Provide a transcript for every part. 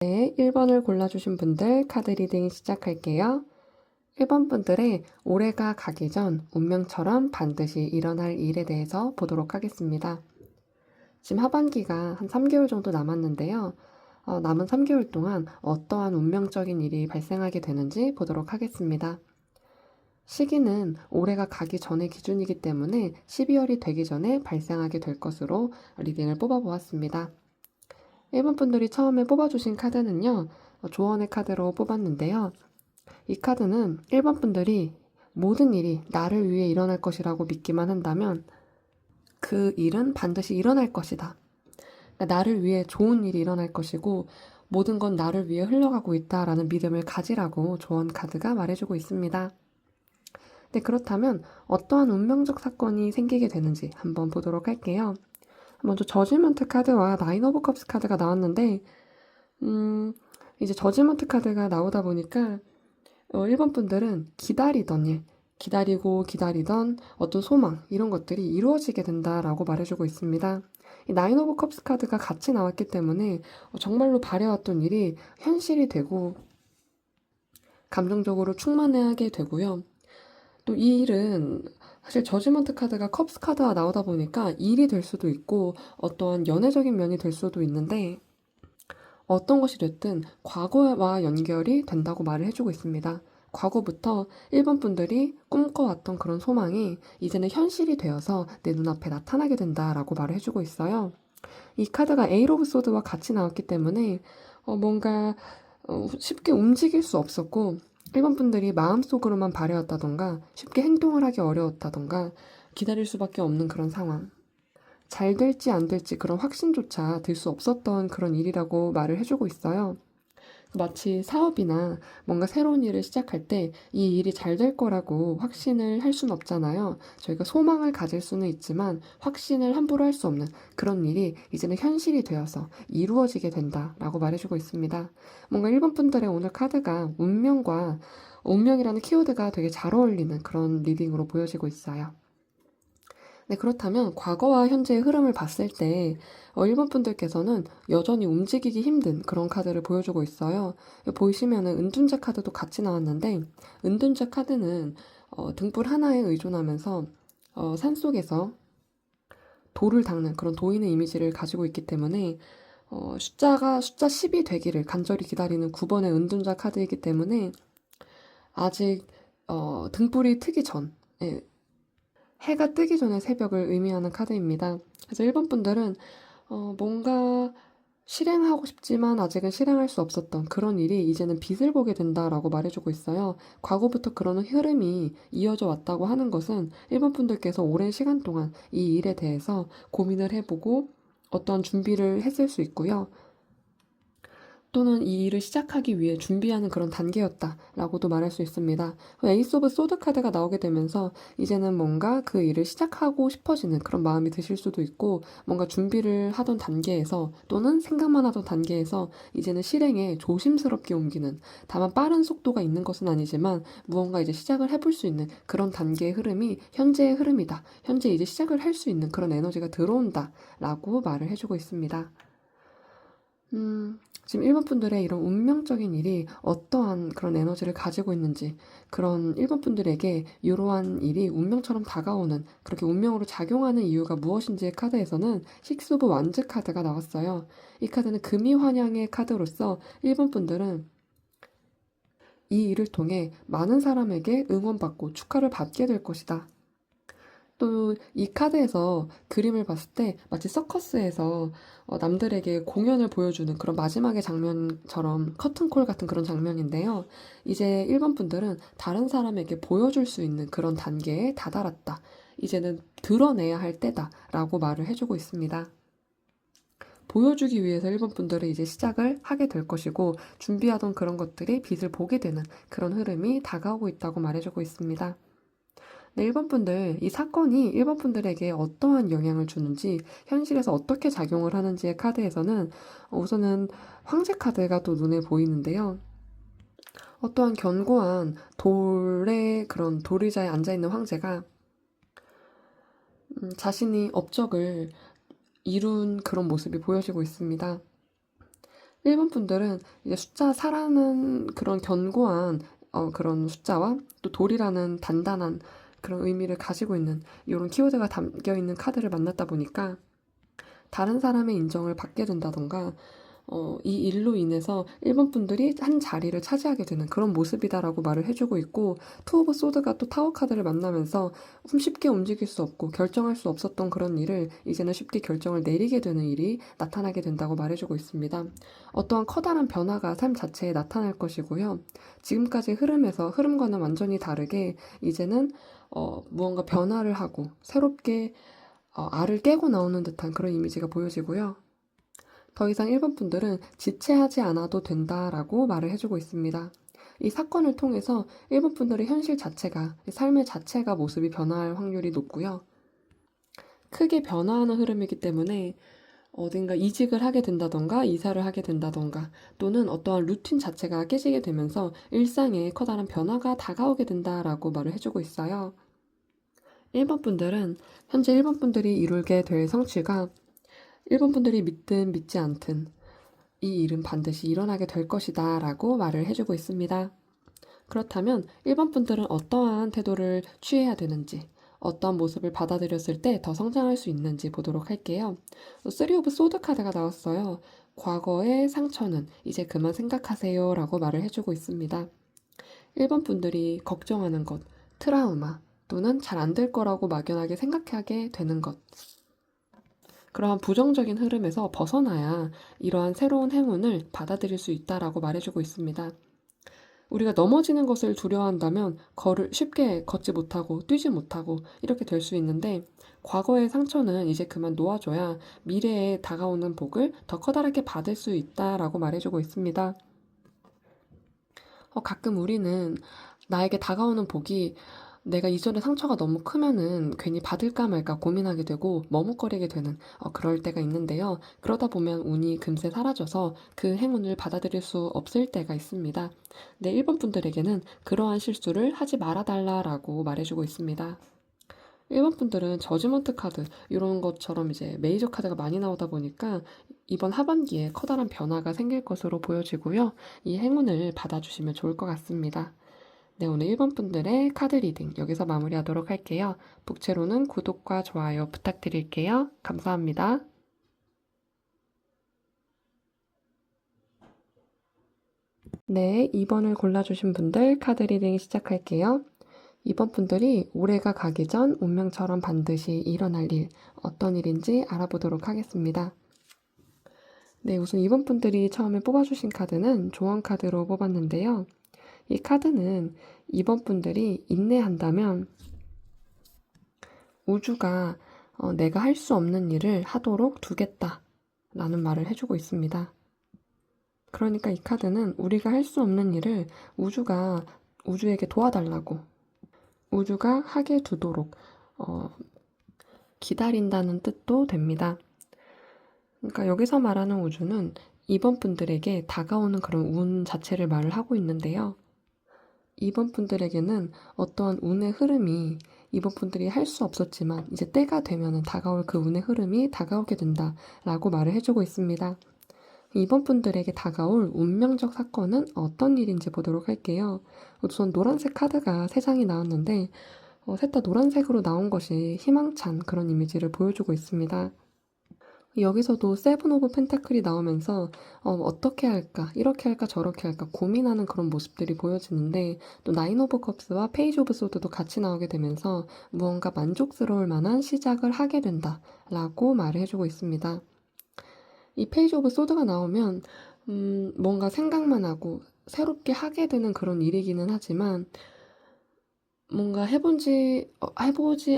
네, 1번을 골라주신 분들 카드 리딩 시작할게요. 1번 분들의 올해가 가기 전 운명처럼 반드시 일어날 일에 대해서 보도록 하겠습니다. 지금 하반기가 한 3개월 정도 남았는데요. 남은 3개월 동안 어떠한 운명적인 일이 발생하게 되는지 보도록 하겠습니다. 시기는 올해가 가기 전의 기준이기 때문에 12월이 되기 전에 발생하게 될 것으로 리딩을 뽑아보았습니다. 1번 분들이 처음에 뽑아주신 카드는요, 조언의 카드로 뽑았는데요. 이 카드는 1번 분들이 모든 일이 나를 위해 일어날 것이라고 믿기만 한다면 그 일은 반드시 일어날 것이다. 그러니까 나를 위해 좋은 일이 일어날 것이고 모든 건 나를 위해 흘러가고 있다라는 믿음을 가지라고 조언 카드가 말해주고 있습니다. 네, 그렇다면 어떠한 운명적 사건이 생기게 되는지 한번 보도록 할게요. 먼저 저지먼트 카드와 나인 오브 컵스 카드가 나왔는데 이제 저지먼트 카드가 나오다 보니까 1번 분들은 기다리던 일, 기다리던 어떤 소망 이런 것들이 이루어지게 된다라고 말해주고 있습니다. 이 나인 오브 컵스 카드가 같이 나왔기 때문에 정말로 바래왔던 일이 현실이 되고 감정적으로 충만하게 되고요. 또 이 일은 사실 저지먼트 카드가 컵스 카드가 나오다 보니까 일이 될 수도 있고 어떠한 연애적인 면이 될 수도 있는데 어떤 것이 됐든 과거와 연결이 된다고 말을 해주고 있습니다. 과거부터 1번 분들이 꿈꿔왔던 그런 소망이 이제는 현실이 되어서 내 눈앞에 나타나게 된다라고 말을 해주고 있어요. 이 카드가 에이트 오브 소드와 같이 나왔기 때문에 뭔가 쉽게 움직일 수 없었고 1번 분들이 마음속으로만 바래왔다던가 쉽게 행동을 하기 어려웠다던가 기다릴 수밖에 없는 그런 상황. 잘 될지 안 될지 그런 확신조차 들 수 없었던 그런 일이라고 말을 해주고 있어요. 마치 사업이나 뭔가 새로운 일을 시작할 때 이 일이 잘 될 거라고 확신을 할 수는 없잖아요. 저희가 소망을 가질 수는 있지만 확신을 함부로 할 수 없는 그런 일이 이제는 현실이 되어서 이루어지게 된다라고 말해주고 있습니다. 뭔가 1번 분들의 오늘 카드가 운명이라는 키워드가 되게 잘 어울리는 그런 리딩으로 보여지고 있어요. 네, 그렇다면 과거와 현재의 흐름을 봤을 때 1번 분들께서는 여전히 움직이기 힘든 그런 카드를 보여주고 있어요. 보이시면은 은둔자 카드도 같이 나왔는데 은둔자 카드는 등불 하나에 의존하면서 산속에서 돌을 닦는 그런 도인의 이미지를 가지고 있기 때문에 숫자 10이 되기를 간절히 기다리는 9번의 은둔자 카드이기 때문에 아직 등불이 트기 전 해가 뜨기 전의 새벽을 의미하는 카드입니다. 그래서 1번 분들은 뭔가 실행하고 싶지만 아직은 실행할 수 없었던 그런 일이 이제는 빛을 보게 된다라고 말해주고 있어요. 과거부터 그런 흐름이 이어져 왔다고 하는 것은 1번 분들께서 오랜 시간 동안 이 일에 대해서 고민을 해보고 어떠한 준비를 했을 수 있고요. 또는 이 일을 시작하기 위해 준비하는 그런 단계였다라고도 말할 수 있습니다. 에이스 오브 소드 카드가 나오게 되면서 이제는 뭔가 그 일을 시작하고 싶어지는 그런 마음이 드실 수도 있고 뭔가 준비를 하던 단계에서 또는 생각만 하던 단계에서 이제는 실행에 조심스럽게 옮기는 다만 빠른 속도가 있는 것은 아니지만 무언가 이제 시작을 해볼 수 있는 그런 단계의 흐름이 현재의 흐름이다. 현재 이제 시작을 할 수 있는 그런 에너지가 들어온다라고 말을 해주고 있습니다. 지금 1번 분들의 이런 운명적인 일이 어떠한 그런 에너지를 가지고 있는지 그런 1번 분들에게 이러한 일이 운명처럼 다가오는 그렇게 운명으로 작용하는 이유가 무엇인지의 카드에서는 식스 오브 완즈 카드가 나왔어요. 이 카드는 금이 환영의 카드로서 1번 분들은 이 일을 통해 많은 사람에게 응원받고 축하를 받게 될 것이다. 또 이 카드에서 그림을 봤을 때 마치 서커스에서 남들에게 공연을 보여주는 그런 마지막의 장면처럼 커튼콜 같은 그런 장면인데요. 이제 1번 분들은 다른 사람에게 보여줄 수 있는 그런 단계에 다다랐다. 이제는 드러내야 할 때다라고 말을 해주고 있습니다. 보여주기 위해서 1번 분들은 이제 시작을 하게 될 것이고 준비하던 그런 것들이 빛을 보게 되는 그런 흐름이 다가오고 있다고 말해주고 있습니다. 네, 1번 분들, 이 사건이 1번 분들에게 어떠한 영향을 주는지, 현실에서 어떻게 작용을 하는지의 카드에서는 우선은 황제 카드가 또 눈에 보이는데요. 어떠한 견고한 돌의 그런 돌의자에 앉아있는 황제가 자신이 업적을 이룬 그런 모습이 보여지고 있습니다. 1번 분들은 이제 숫자 4라는 그런 견고한 그런 숫자와 또 돌이라는 단단한 그런 의미를 가지고 있는 이런 키워드가 담겨 있는 카드를 만났다 보니까 다른 사람의 인정을 받게 된다던가 이 일로 인해서 1번 분들이 한 자리를 차지하게 되는 그런 모습이다라고 말을 해주고 있고, 투 오브 소드가 또 타워 카드를 만나면서 쉽게 움직일 수 없고 결정할 수 없었던 그런 일을 이제는 쉽게 결정을 내리게 되는 일이 나타나게 된다고 말해주고 있습니다. 어떠한 커다란 변화가 삶 자체에 나타날 것이고요. 지금까지 흐름과는 완전히 다르게 이제는 무언가 변화를 하고 새롭게 알을 깨고 나오는 듯한 그런 이미지가 보여지고요. 더 이상 1번 분들은 지체하지 않아도 된다라고 말을 해주고 있습니다. 이 사건을 통해서 1번 분들의 현실 자체가, 삶의 자체가 모습이 변화할 확률이 높고요. 크게 변화하는 흐름이기 때문에 어딘가 이직을 하게 된다던가 이사를 하게 된다던가 또는 어떠한 루틴 자체가 깨지게 되면서 일상에 커다란 변화가 다가오게 된다라고 말을 해주고 있어요. 1번 분들은 현재 1번 분들이 이루게 될 성취가 1번 분들이 믿든 믿지 않든 이 일은 반드시 일어나게 될 것이다 라고 말을 해주고 있습니다. 그렇다면 1번 분들은 어떠한 태도를 취해야 되는지, 어떤 모습을 받아들였을 때 더 성장할 수 있는지 보도록 할게요. 3 오브 소드 카드가 나왔어요. 과거의 상처는 이제 그만 생각하세요 라고 말을 해주고 있습니다. 1번 분들이 걱정하는 것, 트라우마 또는 잘 안 될 거라고 막연하게 생각하게 되는 것, 그러한 부정적인 흐름에서 벗어나야 이러한 새로운 행운을 받아들일 수 있다라고 말해주고 있습니다. 우리가 넘어지는 것을 두려워한다면 쉽게 걷지 못하고 뛰지 못하고 이렇게 될 수 있는데, 과거의 상처는 이제 그만 놓아줘야 미래에 다가오는 복을 더 커다랗게 받을 수 있다라고 말해주고 있습니다. 가끔 우리는 나에게 다가오는 복이 내가 이전에 상처가 너무 크면은 괜히 받을까 말까 고민하게 되고 머뭇거리게 되는 그럴 때가 있는데요. 그러다 보면 운이 금세 사라져서 그 행운을 받아들일 수 없을 때가 있습니다. 네, 1번 분들에게는 그러한 실수를 하지 말아달라라고 말해주고 있습니다. 1번 분들은 저지먼트 카드 이런 것처럼 이제 메이저 카드가 많이 나오다 보니까 이번 하반기에 커다란 변화가 생길 것으로 보여지고요. 이 행운을 받아주시면 좋을 것 같습니다. 네, 오늘 1번 분들의 카드 리딩 여기서 마무리하도록 할게요. 북채로는 구독과 좋아요 부탁드릴게요. 감사합니다. 네, 2번을 골라주신 분들 카드 리딩 시작할게요. 2번 분들이 올해가 가기 전 운명처럼 반드시 일어날 일, 어떤 일인지 알아보도록 하겠습니다. 네, 우선 2번 분들이 처음에 뽑아주신 카드는 조언 카드로 뽑았는데요. 이 카드는 2번 분들이 인내한다면 우주가 내가 할 수 없는 일을 하도록 두겠다 라는 말을 해주고 있습니다. 그러니까 이 카드는 우리가 할 수 없는 일을 우주가 우주에게 도와달라고, 우주가 하게 두도록 기다린다는 뜻도 됩니다. 그러니까 여기서 말하는 우주는 2번 분들에게 다가오는 그런 운 자체를 말을 하고 있는데요. 2번 분들에게는 어떠한 운의 흐름이 2번 분들이 할 수 없었지만 이제 때가 되면 다가올 그 운의 흐름이 다가오게 된다라고 말을 해주고 있습니다. 2번 분들에게 다가올 운명적 사건은 어떤 일인지 보도록 할게요. 우선 노란색 카드가 3장이 나왔는데 셋 다 노란색으로 나온 것이 희망찬 그런 이미지를 보여주고 있습니다. 여기서도 세븐 오브 펜타클이 나오면서 어떻게 할까, 이렇게 할까, 저렇게 할까 고민하는 그런 모습들이 보여지는데, 또 나인 오브 컵스와 페이지 오브 소드도 같이 나오게 되면서 무언가 만족스러울 만한 시작을 하게 된다라고 말을 해주고 있습니다. 이 페이지 오브 소드가 나오면 뭔가 생각만 하고 새롭게 하게 되는 그런 일이기는 하지만 뭔가 해보지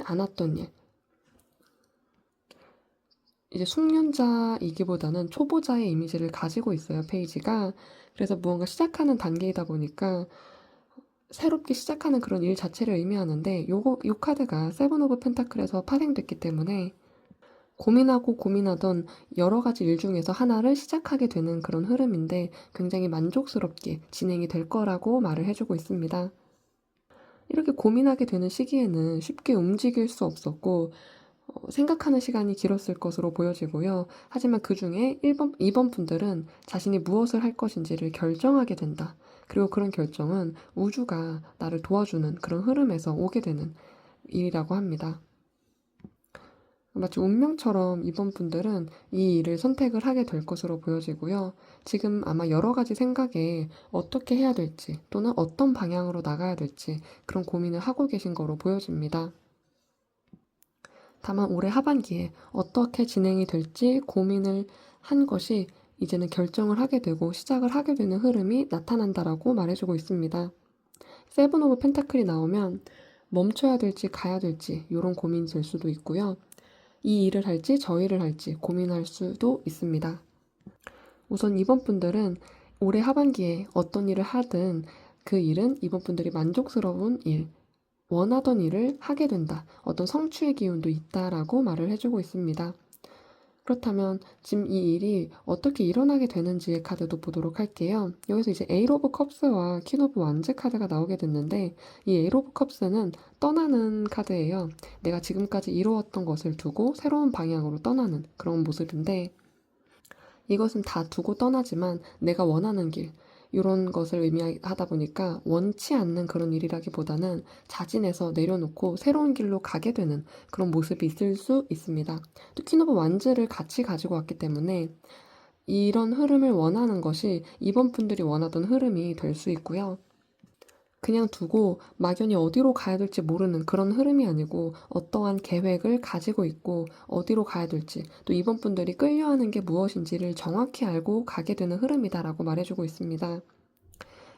않았던 일, 이제 숙련자이기보다는 초보자의 이미지를 가지고 있어요, 페이지가. 그래서 무언가 시작하는 단계이다 보니까 새롭게 시작하는 그런 일 자체를 의미하는데, 요 카드가 세븐 오브 펜타클에서 파생됐기 때문에 고민하고 고민하던 여러 가지 일 중에서 하나를 시작하게 되는 그런 흐름인데 굉장히 만족스럽게 진행이 될 거라고 말을 해주고 있습니다. 이렇게 고민하게 되는 시기에는 쉽게 움직일 수 없었고 생각하는 시간이 길었을 것으로 보여지고요. 하지만 그 중에 2번 분들은 자신이 무엇을 할 것인지를 결정하게 된다. 그리고 그런 결정은 우주가 나를 도와주는 그런 흐름에서 오게 되는 일이라고 합니다. 마치 운명처럼 이번 분들은 이 일을 선택을 하게 될 것으로 보여지고요. 지금 아마 여러 가지 생각에 어떻게 해야 될지 또는 어떤 방향으로 나가야 될지 그런 고민을 하고 계신 거로 보여집니다. 다만 올해 하반기에 어떻게 진행이 될지 고민을 한 것이 이제는 결정을 하게 되고 시작을 하게 되는 흐름이 나타난다라고 말해주고 있습니다. 세븐 오브 펜타클이 나오면 멈춰야 될지 가야 될지 이런 고민이 될 수도 있고요. 이 일을 할지 저 일을 할지 고민할 수도 있습니다. 우선 이번 분들은 올해 하반기에 어떤 일을 하든 그 일은 이번 분들이 만족스러운 일, 원하던 일을 하게 된다. 어떤 성취의 기운도 있다라고 말을 해주고 있습니다. 그렇다면 지금 이 일이 어떻게 일어나게 되는지의 카드도 보도록 할게요. 여기서 이제 에이 오브 컵스와 퀸 오브 완즈 카드가 나오게 됐는데 이 에이 오브 컵스는 떠나는 카드예요. 내가 지금까지 이루었던 것을 두고 새로운 방향으로 떠나는 그런 모습인데 이것은 다 두고 떠나지만 내가 원하는 길, 이런 것을 의미하다 보니까 원치 않는 그런 일이라기보다는 자진해서 내려놓고 새로운 길로 가게 되는 그런 모습이 있을 수 있습니다. 또 퀸 오브 완즈를 같이 가지고 왔기 때문에 이런 흐름을 원하는 것이 이번 분들이 원하던 흐름이 될 수 있고요. 그냥 두고 막연히 어디로 가야 될지 모르는 그런 흐름이 아니고 어떠한 계획을 가지고 있고 어디로 가야 될지 또 이번 분들이 끌려하는 게 무엇인지를 정확히 알고 가게 되는 흐름이다라고 말해주고 있습니다.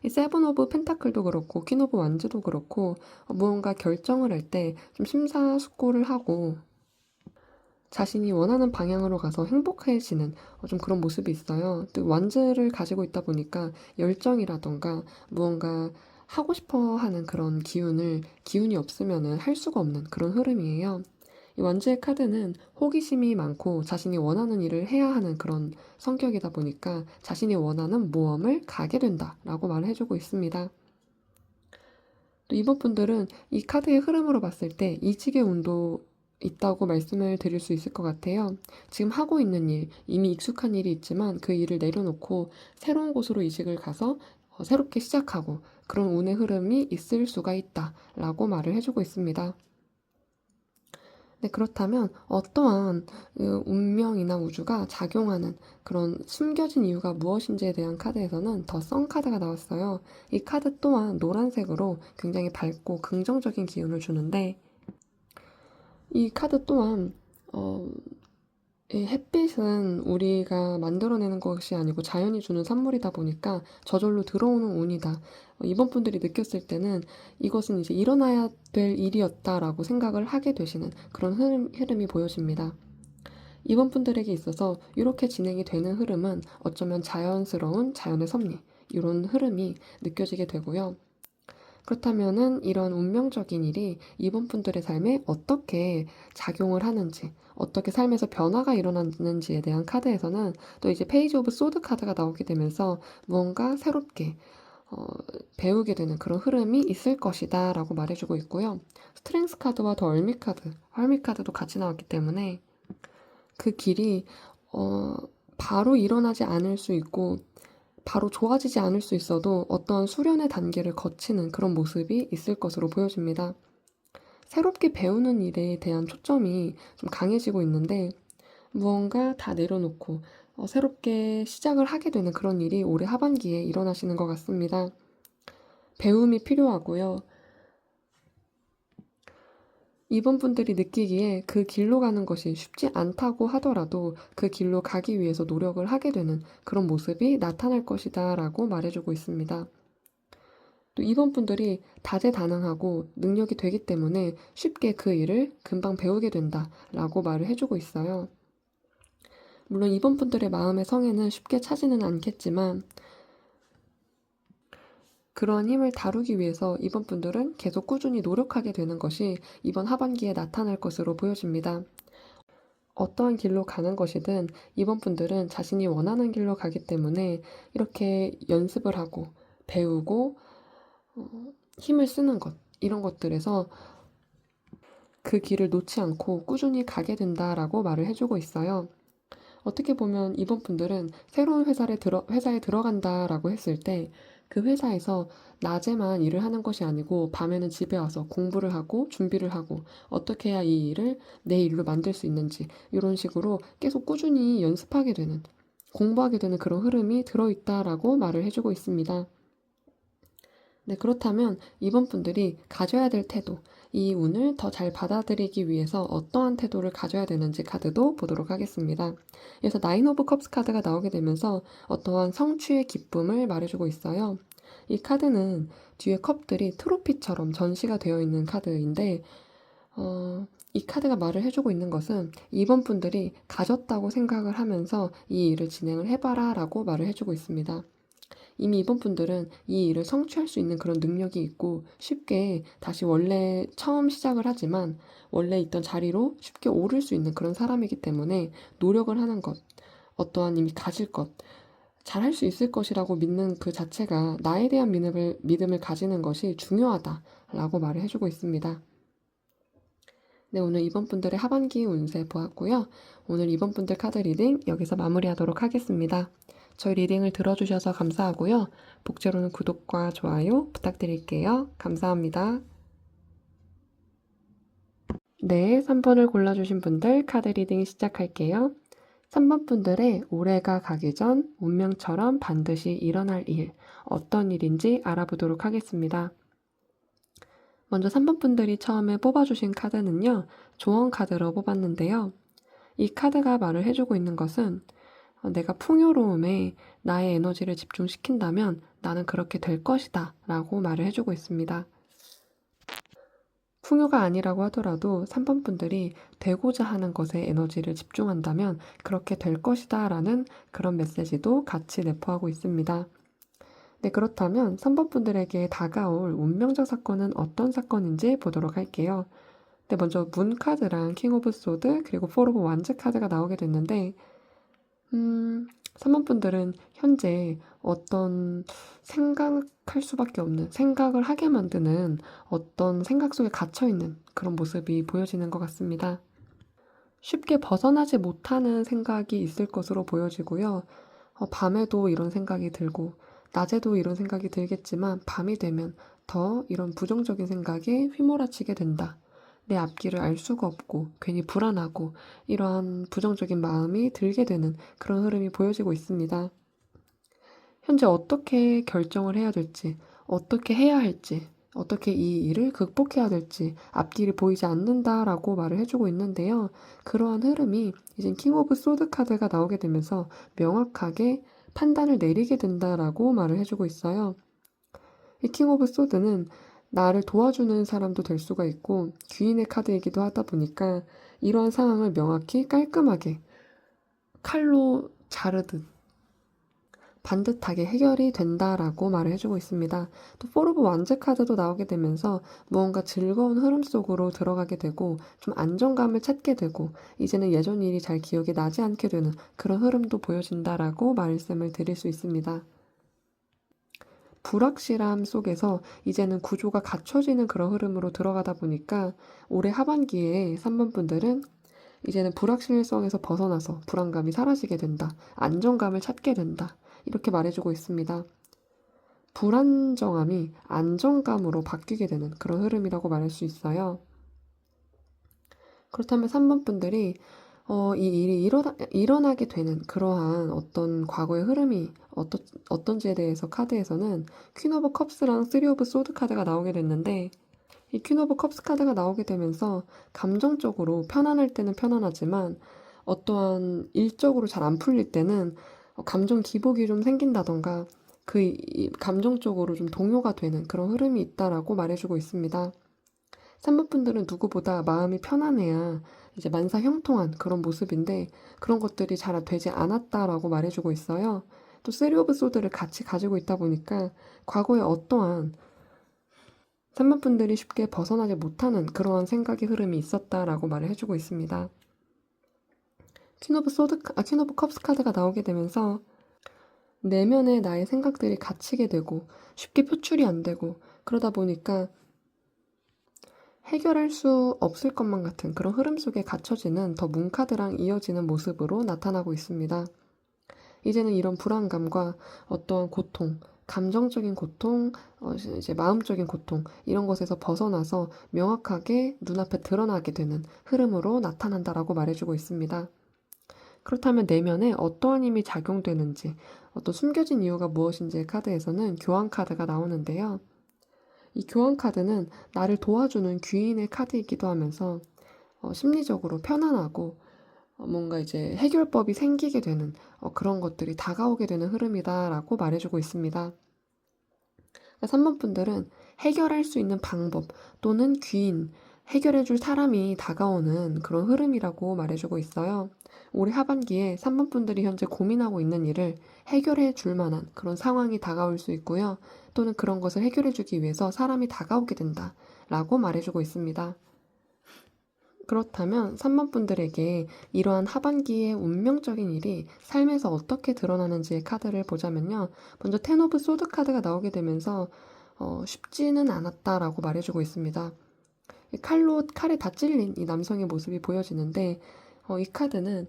이 세븐 오브 펜타클도 그렇고 퀸 오브 완즈도 그렇고 무언가 결정을 할 때 좀 심사숙고를 하고 자신이 원하는 방향으로 가서 행복해지는 좀 그런 모습이 있어요. 또 완즈를 가지고 있다 보니까 열정이라던가 무언가 하고 싶어 하는 그런 기운이 없으면은 할 수가 없는 그런 흐름이에요. 이 완즈의 카드는 호기심이 많고 자신이 원하는 일을 해야 하는 그런 성격이다 보니까 자신이 원하는 모험을 가게 된다라고 말을 해주고 있습니다. 또 이번 분들은 이 카드의 흐름으로 봤을 때 이직의 운도 있다고 말씀을 드릴 수 있을 것 같아요. 지금 하고 있는 일, 이미 익숙한 일이 있지만 그 일을 내려놓고 새로운 곳으로 이직을 가서 새롭게 시작하고 그런 운의 흐름이 있을 수가 있다라고 말을 해주고 있습니다. 네, 그렇다면 어떠한 운명이나 우주가 작용하는 그런 숨겨진 이유가 무엇인지에 대한 카드에서는 더 선 카드가 나왔어요. 이 카드 또한 노란색으로 굉장히 밝고 긍정적인 기운을 주는데 이 카드 또한 이 햇빛은 우리가 만들어내는 것이 아니고 자연이 주는 선물이다 보니까 저절로 들어오는 운이다. 이번 분들이 느꼈을 때는 이것은 이제 일어나야 될 일이었다라고 생각을 하게 되시는 그런 흐름이 보여집니다. 이번 분들에게 있어서 이렇게 진행이 되는 흐름은 어쩌면 자연스러운 자연의 섭리, 이런 흐름이 느껴지게 되고요. 그렇다면은 이런 운명적인 일이 이번 분들의 삶에 어떻게 작용을 하는지, 어떻게 삶에서 변화가 일어나는지에 대한 카드에서는 또 이제 페이지 오브 소드 카드가 나오게 되면서 무언가 새롭게 배우게 되는 그런 흐름이 있을 것이다 라고 말해주고 있고요. 스트렝스 카드와 더 얼미 카드, 헐미 카드도 같이 나왔기 때문에 그 길이 바로 일어나지 않을 수 있고 바로 좋아지지 않을 수 있어도 어떤 수련의 단계를 거치는 그런 모습이 있을 것으로 보여집니다. 새롭게 배우는 일에 대한 초점이 좀 강해지고 있는데 무언가 다 내려놓고 새롭게 시작을 하게 되는 그런 일이 올해 하반기에 일어나시는 것 같습니다. 배움이 필요하고요. 이번 분들이 느끼기에 그 길로 가는 것이 쉽지 않다고 하더라도 그 길로 가기 위해서 노력을 하게 되는 그런 모습이 나타날 것이다 라고 말해주고 있습니다. 또 이번 분들이 다재다능하고 능력이 되기 때문에 쉽게 그 일을 금방 배우게 된다 라고 말을 해주고 있어요. 물론 이번 분들의 마음의 성에는 쉽게 차지는 않겠지만 그러한 힘을 다루기 위해서 이번 분들은 계속 꾸준히 노력하게 되는 것이 이번 하반기에 나타날 것으로 보여집니다. 어떠한 길로 가는 것이든 이번 분들은 자신이 원하는 길로 가기 때문에 이렇게 연습을 하고 배우고 힘을 쓰는 것, 이런 것들에서 그 길을 놓지 않고 꾸준히 가게 된다라고 말을 해주고 있어요. 어떻게 보면 이번 분들은 새로운 회사에 들어간다라고 했을 때 그 회사에서 낮에만 일을 하는 것이 아니고 밤에는 집에 와서 공부를 하고 준비를 하고 어떻게 해야 이 일을 내 일로 만들 수 있는지 이런 식으로 계속 꾸준히 연습하게 되는, 공부하게 되는 그런 흐름이 들어있다라고 말을 해주고 있습니다. 네, 그렇다면 이번 분들이 가져야 될 태도, 이 운을 더 잘 받아들이기 위해서 어떠한 태도를 가져야 되는지 카드도 보도록 하겠습니다. 그래서 나인 오브 컵스 카드가 나오게 되면서 어떠한 성취의 기쁨을 말해주고 있어요. 이 카드는 뒤에 컵들이 트로피처럼 전시가 되어 있는 카드인데 이 카드가 말을 해주고 있는 것은 이번 분들이 가졌다고 생각을 하면서 이 일을 진행을 해봐라 라고 말을 해주고 있습니다. 이미 이번 분들은 이 일을 성취할 수 있는 그런 능력이 있고 쉽게 다시 원래 처음 시작을 하지만 원래 있던 자리로 쉽게 오를 수 있는 그런 사람이기 때문에 노력을 하는 것, 어떠한 이미 가질 것, 잘할 수 있을 것이라고 믿는 그 자체가 나에 대한 믿음을 가지는 것이 중요하다라고 말을 해주고 있습니다. 네, 오늘 이번 분들의 하반기 운세 보았고요. 오늘 이번 분들 카드 리딩 여기서 마무리하도록 하겠습니다. 저희 리딩을 들어주셔서 감사하고요. 복제로는 구독과 좋아요 부탁드릴게요. 감사합니다. 네, 3번을 골라주신 분들 카드 리딩 시작할게요. 3번 분들의 올해가 가기 전 운명처럼 반드시 일어날 일, 어떤 일인지 알아보도록 하겠습니다. 먼저 3번 분들이 처음에 뽑아주신 카드는요, 조언 카드로 뽑았는데요. 이 카드가 말을 해주고 있는 것은 내가 풍요로움에 나의 에너지를 집중시킨다면 나는 그렇게 될 것이다 라고 말을 해주고 있습니다. 풍요가 아니라고 하더라도 3번 분들이 되고자 하는 것에 에너지를 집중한다면 그렇게 될 것이다 라는 그런 메시지도 같이 내포하고 있습니다. 네, 그렇다면 3번 분들에게 다가올 운명적 사건은 어떤 사건인지 보도록 할게요. 네, 먼저 문 카드랑 킹 오브 소드 그리고 포 오브 완즈 카드가 나오게 됐는데 3번 분들은 현재 어떤 생각할 수밖에 없는, 생각을 하게 만드는 어떤 생각 속에 갇혀있는 그런 모습이 보여지는 것 같습니다. 쉽게 벗어나지 못하는 생각이 있을 것으로 보여지고요. 밤에도 이런 생각이 들고, 낮에도 이런 생각이 들겠지만, 밤이 되면 더 이런 부정적인 생각에 휘몰아치게 된다. 내 앞길을 알 수가 없고, 괜히 불안하고, 이러한 부정적인 마음이 들게 되는 그런 흐름이 보여지고 있습니다. 현재 어떻게 결정을 해야 될지, 어떻게 해야 할지, 어떻게 이 일을 극복해야 될지 앞길이 보이지 않는다라고 말을 해주고 있는데요. 그러한 흐름이 이제 킹 오브 소드 카드가 나오게 되면서 명확하게 판단을 내리게 된다라고 말을 해주고 있어요. 이 킹 오브 소드는 나를 도와주는 사람도 될 수가 있고 귀인의 카드이기도 하다 보니까 이러한 상황을 명확히 깔끔하게 칼로 자르듯 반듯하게 해결이 된다라고 말을 해주고 있습니다. 또 포 오브 완즈 카드도 나오게 되면서 무언가 즐거운 흐름 속으로 들어가게 되고 좀 안정감을 찾게 되고 이제는 예전 일이 잘 기억이 나지 않게 되는 그런 흐름도 보여진다라고 말씀을 드릴 수 있습니다. 불확실함 속에서 이제는 구조가 갖춰지는 그런 흐름으로 들어가다 보니까 올해 하반기에 3번 분들은 이제는 불확실성에서 벗어나서 불안감이 사라지게 된다. 안정감을 찾게 된다. 이렇게 말해주고 있습니다. 불안정함이 안정감으로 바뀌게 되는 그런 흐름이라고 말할 수 있어요. 그렇다면 3번 분들이 이 일이 일어나게 되는 그러한 어떤 과거의 흐름이 어떤지에 대해서 카드에서는 퀸 오브 컵스랑 쓰리 오브 소드 카드가 나오게 됐는데 이 퀸 오브 컵스 카드가 나오게 되면서 감정적으로 편안할 때는 편안하지만 어떠한 일적으로 잘 안 풀릴 때는 감정 기복이 좀 생긴다던가 감정적으로 좀 동요가 되는 그런 흐름이 있다라고 말해주고 있습니다. 3번 분들은 누구보다 마음이 편안해야 이제 만사 형통한 그런 모습인데 그런 것들이 잘 되지 않았다라고 말해주고 있어요. 또 쓰리 오브 소드를 같이 가지고 있다 보니까 과거에 어떠한 3번 분들이 쉽게 벗어나지 못하는 그러한 생각의 흐름이 있었다라고 말을 해주고 있습니다. 퀸 오브 컵스 카드가 나오게 되면서 내면에 나의 생각들이 갇히게 되고 쉽게 표출이 안 되고 그러다 보니까 해결할 수 없을 것만 같은 그런 흐름 속에 갇혀지는 더 문카드랑 이어지는 모습으로 나타나고 있습니다. 이제는 이런 불안감과 어떠한 고통, 감정적인 고통, 이제 마음적인 고통, 이런 것에서 벗어나서 명확하게 눈앞에 드러나게 되는 흐름으로 나타난다라고 말해주고 있습니다. 그렇다면 내면에 어떠한 힘이 작용되는지, 어떤 숨겨진 이유가 무엇인지의 카드에서는 교환 카드가 나오는데요. 이 교환 카드는 나를 도와주는 귀인의 카드이기도 하면서 심리적으로 편안하고 뭔가 이제 해결법이 생기게 되는 그런 것들이 다가오게 되는 흐름이다라고 말해주고 있습니다. 3번 분들은 해결할 수 있는 방법 또는 귀인, 해결해줄 사람이 다가오는 그런 흐름이라고 말해주고 있어요. 올해 하반기에 3번 분들이 현재 고민하고 있는 일을 해결해 줄 만한 그런 상황이 다가올 수 있고요. 또는 그런 것을 해결해 주기 위해서 사람이 다가오게 된다라고 말해주고 있습니다. 그렇다면 3번 분들에게 이러한 하반기의 운명적인 일이 삶에서 어떻게 드러나는지의 카드를 보자면요. 먼저 텐 오브 소드 카드가 나오게 되면서 쉽지는 않았다라고 말해주고 있습니다. 칼에 다 찔린 이 남성의 모습이 보여지는데 이 카드는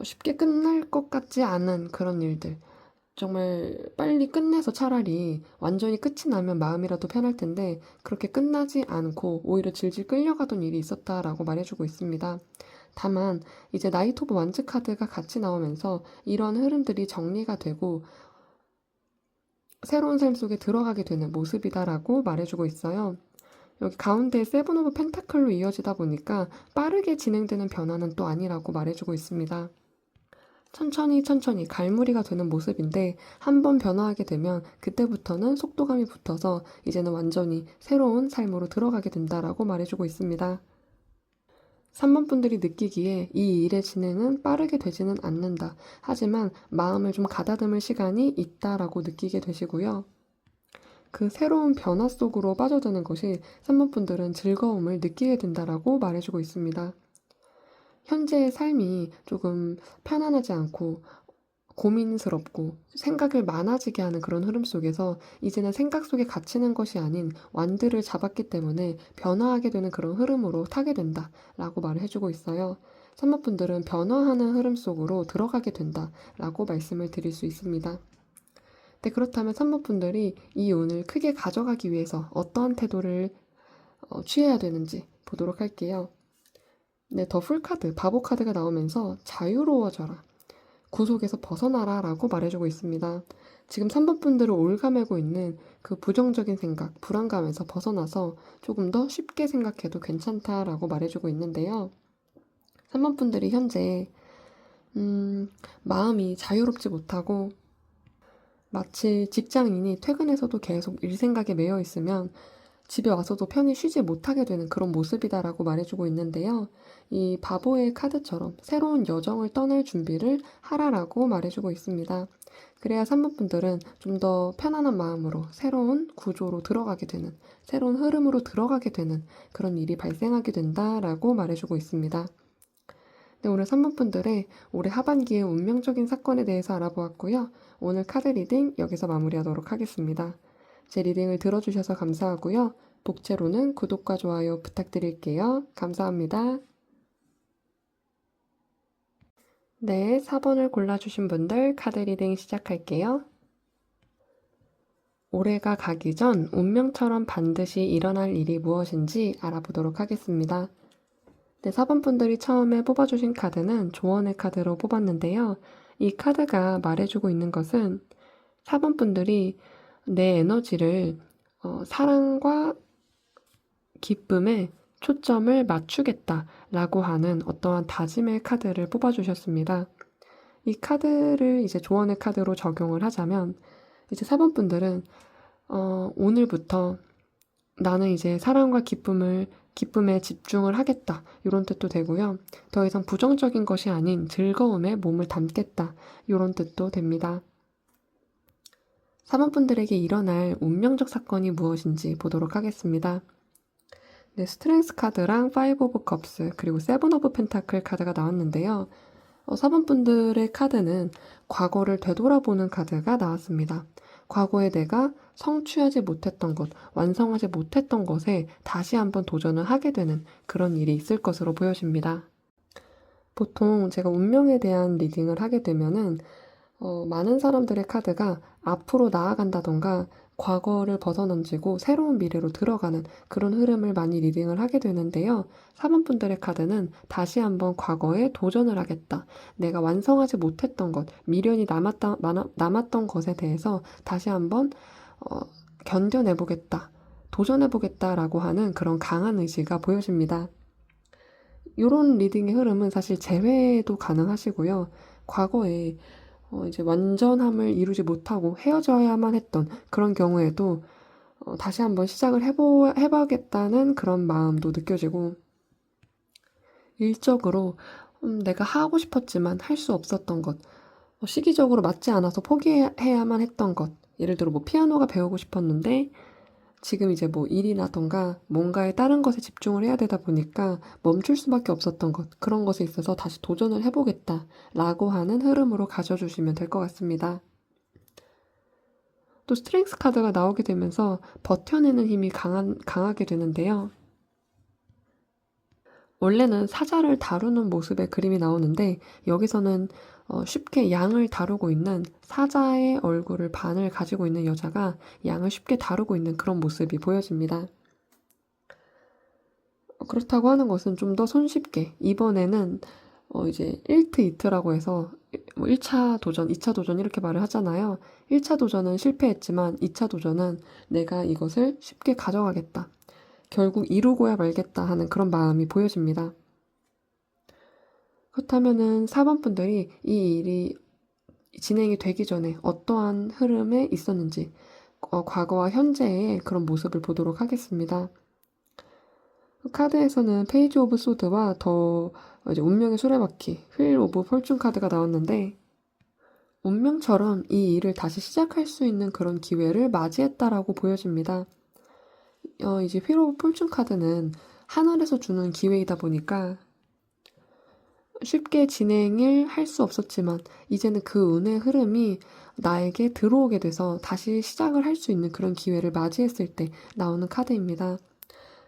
쉽게 끝날 것 같지 않은 그런 일들, 정말 빨리 끝내서 차라리 완전히 끝이 나면 마음이라도 편할 텐데 그렇게 끝나지 않고 오히려 질질 끌려가던 일이 있었다라고 말해주고 있습니다. 다만 이제 나이트 오브 완즈 카드가 같이 나오면서 이런 흐름들이 정리가 되고 새로운 삶 속에 들어가게 되는 모습이다라고 말해주고 있어요. 여기 가운데 세븐 오브 펜타클로 이어지다 보니까 빠르게 진행되는 변화는 또 아니라고 말해주고 있습니다. 천천히 갈무리가 되는 모습인데 한 번 변화하게 되면 그때부터는 속도감이 붙어서 이제는 완전히 새로운 삶으로 들어가게 된다라고 말해주고 있습니다. 3번 분들이 느끼기에 이 일의 진행은 빠르게 되지는 않는다. 하지만 마음을 좀 가다듬을 시간이 있다라고 느끼게 되시고요. 그 새로운 변화 속으로 빠져드는 것이 3번 분들은 즐거움을 느끼게 된다라고 말해주고 있습니다. 현재의 삶이 조금 편안하지 않고 고민스럽고 생각을 많아지게 하는 그런 흐름 속에서 이제는 생각 속에 갇히는 것이 아닌 완드를 잡았기 때문에 변화하게 되는 그런 흐름으로 타게 된다라고 말을 해주고 있어요. 3번 분들은 변화하는 흐름 속으로 들어가게 된다라고 말씀을 드릴 수 있습니다. 네, 그렇다면 3번 분들이 이 운을 크게 가져가기 위해서 어떠한 태도를 취해야 되는지 보도록 할게요. 네, 더 풀카드, 바보 카드가 나오면서 자유로워져라, 구속에서 벗어나라 라고 말해주고 있습니다. 지금 3번 분들을 올가매고 있는 그 부정적인 생각, 불안감에서 벗어나서 조금 더 쉽게 생각해도 괜찮다라고 말해주고 있는데요. 3번 분들이 현재 마음이 자유롭지 못하고 마치 직장인이 퇴근해서도 계속 일 생각에 매여 있으면 집에 와서도 편히 쉬지 못하게 되는 그런 모습이다라고 말해주고 있는데요. 이 바보의 카드처럼 새로운 여정을 떠날 준비를 하라라고 말해주고 있습니다. 그래야 3번 분들은 좀 더 편안한 마음으로 새로운 구조로 들어가게 되는, 새로운 흐름으로 들어가게 되는 그런 일이 발생하게 된다라고 말해주고 있습니다. 네, 오늘 3번 분들의 올해 하반기의 운명적인 사건에 대해서 알아보았고요. 오늘 카드 리딩 여기서 마무리하도록 하겠습니다. 제 리딩을 들어주셔서 감사하고요. 복채로는 구독과 좋아요 부탁드릴게요. 감사합니다. 네, 4번을 골라주신 분들 카드 리딩 시작할게요. 올해가 가기 전 운명처럼 반드시 일어날 일이 무엇인지 알아보도록 하겠습니다. 네, 4번 분들이 처음에 뽑아주신 카드는 조언의 카드로 뽑았는데요. 이 카드가 말해주고 있는 것은 4번 분들이 내 에너지를 사랑과 기쁨에 초점을 맞추겠다라고 하는 어떠한 다짐의 카드를 뽑아주셨습니다. 이 카드를 이제 조언의 카드로 적용을 하자면 이제 4번 분들은 오늘부터 나는 이제 사랑과 기쁨에 집중을 하겠다, 이런 뜻도 되고요. 더 이상 부정적인 것이 아닌 즐거움에 몸을 담겠다, 이런 뜻도 됩니다. 4번 분들에게 일어날 운명적 사건이 무엇인지 보도록 하겠습니다. 네, 스트렝스 카드랑 5 오브 컵스 그리고 7 오브 펜타클 카드가 나왔는데요. 4번 분들의 카드는 과거를 되돌아보는 카드가 나왔습니다. 과거에 내가 성취하지 못했던 것, 완성하지 못했던 것에 다시 한번 도전을 하게 되는 그런 일이 있을 것으로 보여집니다. 보통 제가 운명에 대한 리딩을 하게 되면은 많은 사람들의 카드가 앞으로 나아간다던가 과거를 벗어던지고 새로운 미래로 들어가는 그런 흐름을 많이 리딩을 하게 되는데요. 4번 분들의 카드는 다시 한번 과거에 도전을 하겠다. 내가 완성하지 못했던 것, 미련이 남았던 것에 대해서 다시 한번 견뎌내보겠다. 도전해보겠다라고 하는 그런 강한 의지가 보여집니다. 이런 리딩의 흐름은 사실 재회도 가능하시고요. 과거에 이제 완전함을 이루지 못하고 헤어져야만 했던 그런 경우에도 다시 한번 시작을 해봐야겠다는 그런 마음도 느껴지고, 일적으로 내가 하고 싶었지만 할 수 없었던 것, 시기적으로 맞지 않아서 포기해야만 했던 것, 예를 들어 뭐 피아노가 배우고 싶었는데 지금 이제 뭐 일이라던가 뭔가에 다른 것에 집중을 해야 되다 보니까 멈출 수밖에 없었던 것, 그런 것에 있어서 다시 도전을 해보겠다 라고 하는 흐름으로 가져주시면 될 것 같습니다. 또 스트렝스 카드가 나오게 되면서 버텨내는 힘이 강하게 되는데요. 원래는 사자를 다루는 모습의 그림이 나오는데 여기서는 쉽게 양을 다루고 있는, 사자의 얼굴을 반을 가지고 있는 여자가 양을 쉽게 다루고 있는 그런 모습이 보여집니다. 그렇다고 하는 것은 좀 더 손쉽게, 이번에는 이제 1트 2트라고 해서 뭐 1차 도전, 2차 도전 이렇게 말을 하잖아요. 1차 도전은 실패했지만 2차 도전은 내가 이것을 쉽게 가져가겠다. 결국 이루고야 말겠다 하는 그런 마음이 보여집니다. 그렇다면은 4번 분들이 이 일이 진행이 되기 전에 어떠한 흐름에 있었는지 과거와 현재의 그런 모습을 보도록 하겠습니다. 카드에서는 페이지 오브 소드와 더 이제 운명의 수레바퀴, 휠 오브 폴춘 카드가 나왔는데, 운명처럼 이 일을 다시 시작할 수 있는 그런 기회를 맞이했다라고 보여집니다. 이제 휠 오브 폴춘 카드는 하늘에서 주는 기회이다 보니까 쉽게 진행을 할 수 없었지만 이제는 그 운의 흐름이 나에게 들어오게 돼서 다시 시작을 할 수 있는 그런 기회를 맞이했을 때 나오는 카드입니다.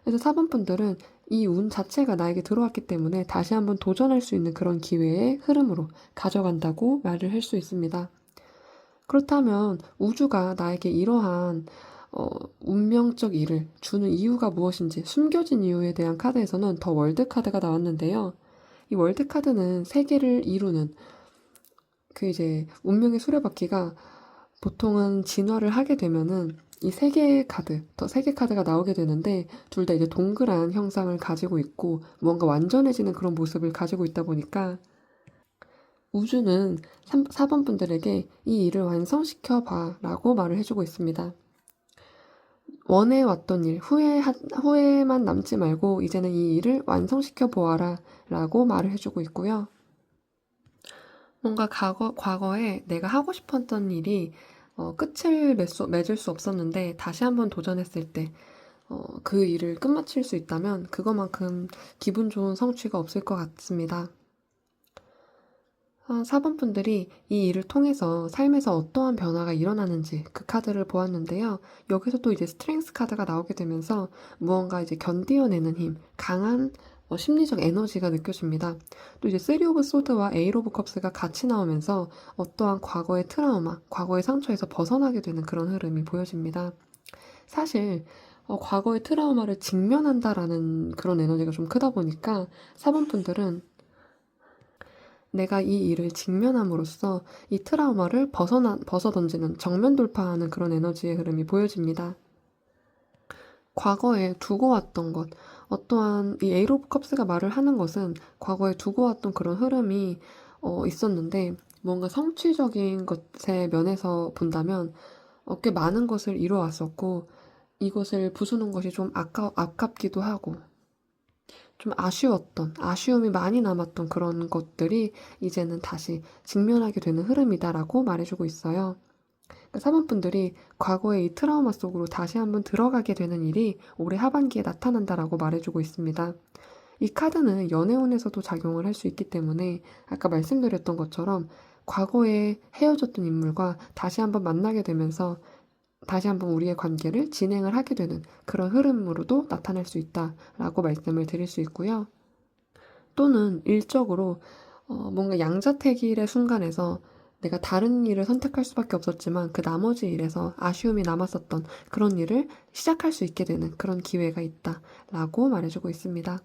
그래서 4번 분들은 이 운 자체가 나에게 들어왔기 때문에 다시 한번 도전할 수 있는 그런 기회의 흐름으로 가져간다고 말을 할 수 있습니다. 그렇다면 우주가 나에게 이러한 운명적 일을 주는 이유가 무엇인지, 숨겨진 이유에 대한 카드에서는 더 월드 카드가 나왔는데요. 이 월드 카드는 세계를 이루는 그 이제 운명의 수레바퀴가 보통은 진화를 하게 되면은 이 세 개의 카드, 더 세 개 카드가 나오게 되는데 둘 다 이제 동그란 형상을 가지고 있고 뭔가 완전해지는 그런 모습을 가지고 있다 보니까 우주는 4번 분들에게 이 일을 완성시켜 봐 라고 말을 해주고 있습니다. 원해왔던 일, 후회만 남지 말고 이제는 이 일을 완성시켜 보아라 라고 말을 해주고 있고요. 뭔가 과거에 내가 하고 싶었던 일이 끝을 맺을 수 없었는데 다시 한번 도전했을 때 그 일을 끝마칠 수 있다면 그것만큼 기분 좋은 성취가 없을 것 같습니다. 4번 분들이 이 일을 통해서 삶에서 어떠한 변화가 일어나는지 그 카드를 보았는데요. 여기서 또 이제 스트렝스 카드가 나오게 되면서 무언가 이제 견디어내는 힘, 강한 심리적 에너지가 느껴집니다. 또 이제 3 오브 소드와 8 오브 컵스가 같이 나오면서 어떠한 과거의 트라우마, 과거의 상처에서 벗어나게 되는 그런 흐름이 보여집니다. 사실 과거의 트라우마를 직면한다라는 그런 에너지가 좀 크다 보니까 4번 분들은 내가 이 일을 직면함으로써 이 트라우마를 벗어던지는, 정면 돌파하는 그런 에너지의 흐름이 보여집니다. 과거에 두고 왔던 것, 어떠한 이 에이트 오브 컵스가 말을 하는 것은 과거에 두고 왔던 그런 흐름이 있었는데 뭔가 성취적인 것의 면에서 본다면 꽤 많은 것을 이루어왔었고 이것을 부수는 것이 좀 아깝기도 하고 좀 아쉬움이 많이 남았던 그런 것들이 이제는 다시 직면하게 되는 흐름이다라고 말해주고 있어요. 4번 분들이 과거의 이 트라우마 속으로 다시 한번 들어가게 되는 일이 올해 하반기에 나타난다라고 말해주고 있습니다. 이 카드는 연애운에서도 작용을 할 수 있기 때문에 아까 말씀드렸던 것처럼 과거에 헤어졌던 인물과 다시 한번 만나게 되면서 다시 한번 우리의 관계를 진행을 하게 되는 그런 흐름으로도 나타날 수 있다라고 말씀을 드릴 수 있고요. 또는 일적으로 뭔가 양자택일의 순간에서 내가 다른 일을 선택할 수밖에 없었지만 그 나머지 일에서 아쉬움이 남았었던 그런 일을 시작할 수 있게 되는 그런 기회가 있다라고 말해주고 있습니다.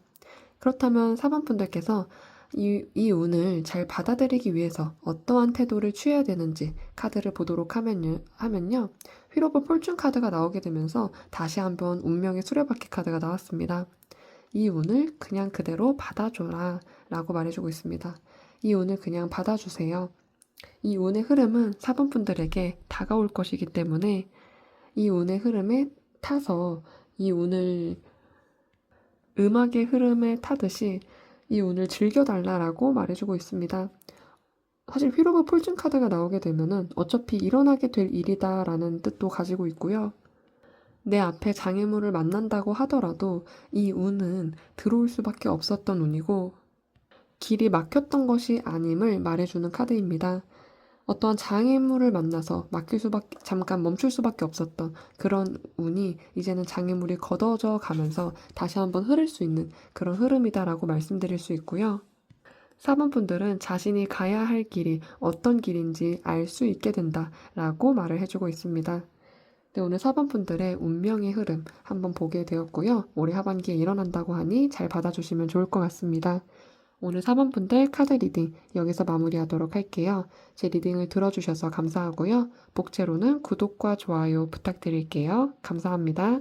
그렇다면 4번 분들께서 이 운을 잘 받아들이기 위해서 어떠한 태도를 취해야 되는지 카드를 보도록 하면요. 휠 오브 폴춘 카드가 나오게 되면서 다시 한번 운명의 수레바퀴 카드가 나왔습니다. 이 운을 그냥 그대로 받아줘라 라고 말해주고 있습니다. 이 운을 그냥 받아주세요. 이 운의 흐름은 4번 분들에게 다가올 것이기 때문에 이 운의 흐름에 타서 이 운을 음악의 흐름에 타듯이 이 운을 즐겨달라라고 말해주고 있습니다. 사실 휠 오브 폴춘 카드가 나오게 되면은 어차피 일어나게 될 일이다라는 뜻도 가지고 있고요. 내 앞에 장애물을 만난다고 하더라도 이 운은 들어올 수밖에 없었던 운이고 길이 막혔던 것이 아님을 말해주는 카드입니다. 어떠한 장애물을 만나서 잠깐 멈출 수밖에 없었던 그런 운이 이제는 장애물이 걷어져 가면서 다시 한번 흐를 수 있는 그런 흐름이다라고 말씀드릴 수 있고요. 4번 분들은 자신이 가야 할 길이 어떤 길인지 알 수 있게 된다라고 말을 해주고 있습니다. 네, 오늘 4번 분들의 운명의 흐름 한번 보게 되었고요. 올해 하반기에 일어난다고 하니 잘 받아주시면 좋을 것 같습니다. 오늘 4번 분들 카드 리딩 여기서 마무리하도록 할게요. 제 리딩을 들어주셔서 감사하고요. 복채로는 구독과 좋아요 부탁드릴게요. 감사합니다.